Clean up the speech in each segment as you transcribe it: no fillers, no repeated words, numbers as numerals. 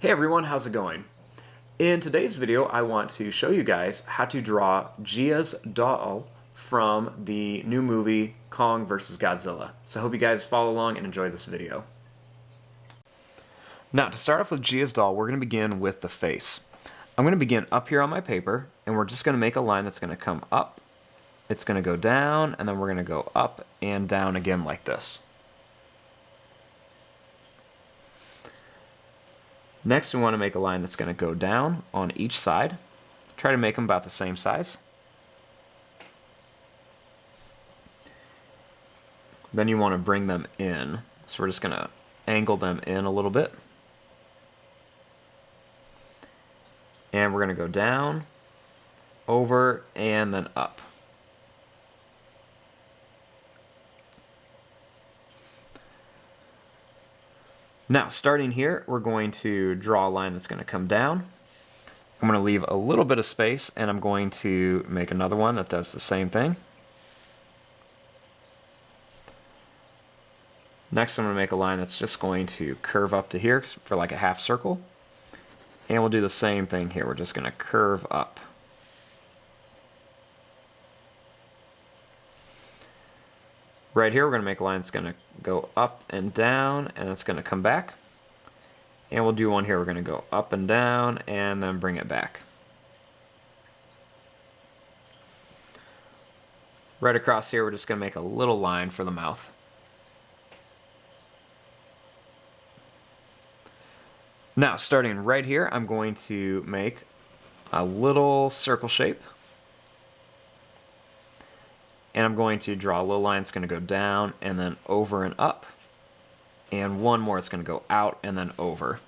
Hey everyone, how's it going? In today's video, I want to show you guys how to draw JIA'S doll from the new movie Kong vs. Godzilla. So I hope you guys follow along and enjoy this video. Now, to start off with JIA'S doll, we're going to begin with the face. I'm going to begin up here on my paper, and we're just going to make a line that's going to come up. It's going to go down, and then we're going to go up and down again like this. Next, we want to make a line that's going to go down on each side. Try to make them about the same size. Then you want to bring them in. So we're just going to angle them in a little bit. And we're going to go down, over, and then up. Now, starting here, we're going to draw a line that's going to come down. I'm going to leave a little bit of space, and I'm going to make another one that does the same thing. Next, I'm going to make a line that's just going to curve up to here for like a half circle. And we'll do the same thing here. We're just going to curve up. Right here, we're going to make a line that's going to go up and down, and it's going to come back. And we'll do one here. We're going to go up and down, and then bring it back. Right across here, we're just going to make a little line for the mouth. Now, starting right here, I'm going to make a little circle shape. And I'm going to draw a little line that's going to go down and then over and up. And one more that's going to go out and then over.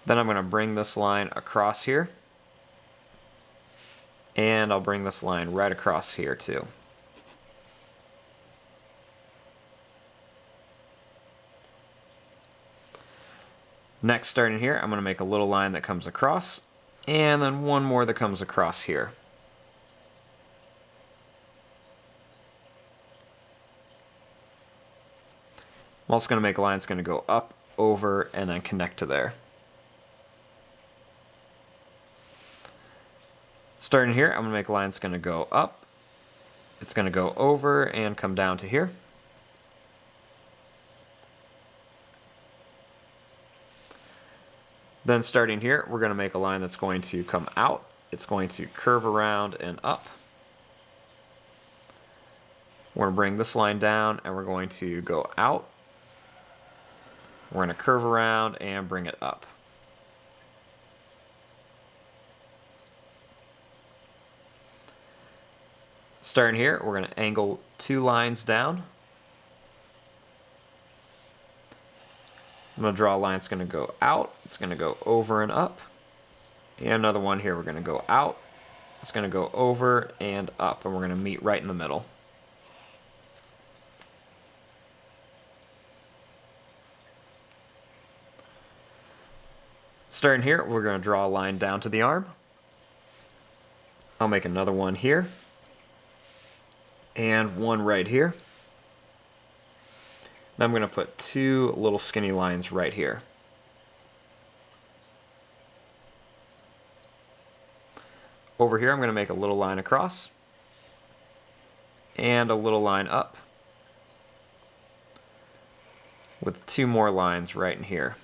Then I'm going to bring this line across here. And I'll bring this line right across here too. Next, starting here, I'm going to make a little line that comes across. And then one more that comes across here. I'm also going to make a line that's going to go up, over, and then connect to there. Starting here, I'm going to make a line that's going to go up. It's going to go over and come down to here. Then starting here, we're going to make a line that's going to come out. It's going to curve around and up. We're going to bring this line down, and we're going to go out. We're going to curve around and bring it up. Starting here, we're going to angle two lines down. I'm going to draw a line that's going to go out, it's going to go over and up. And another one here, we're going to go out, it's going to go over and up, and we're going to meet right in the middle. Starting here, we're going to draw a line down to the arm. I'll make another one here. And one right here. Then I'm going to put two little skinny lines right here. Over here, I'm going to make a little line across and a little line up with two more lines right in here.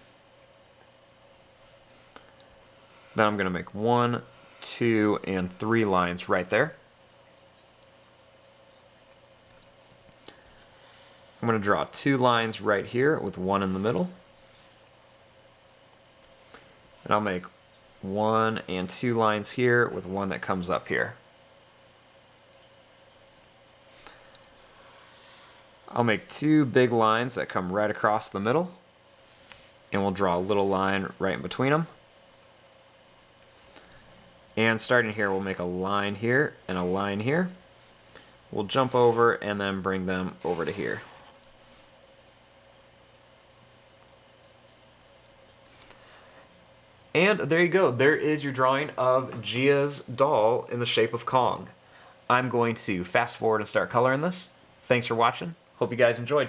Then I'm going to make 1, 2, and 3 lines right there. I'm going to draw 2 lines right here with 1 in the middle. And I'll make 1 and 2 lines here with 1 that comes up here. I'll make 2 big lines that come right across the middle. And we'll draw a little line right in between them. And starting here, we'll make a line here and a line here. We'll jump over and then bring them over to here. And there you go. There is your drawing of JIA'S doll in the shape of Kong. I'm going to fast forward and start coloring this. Thanks for watching. Hope you guys enjoyed.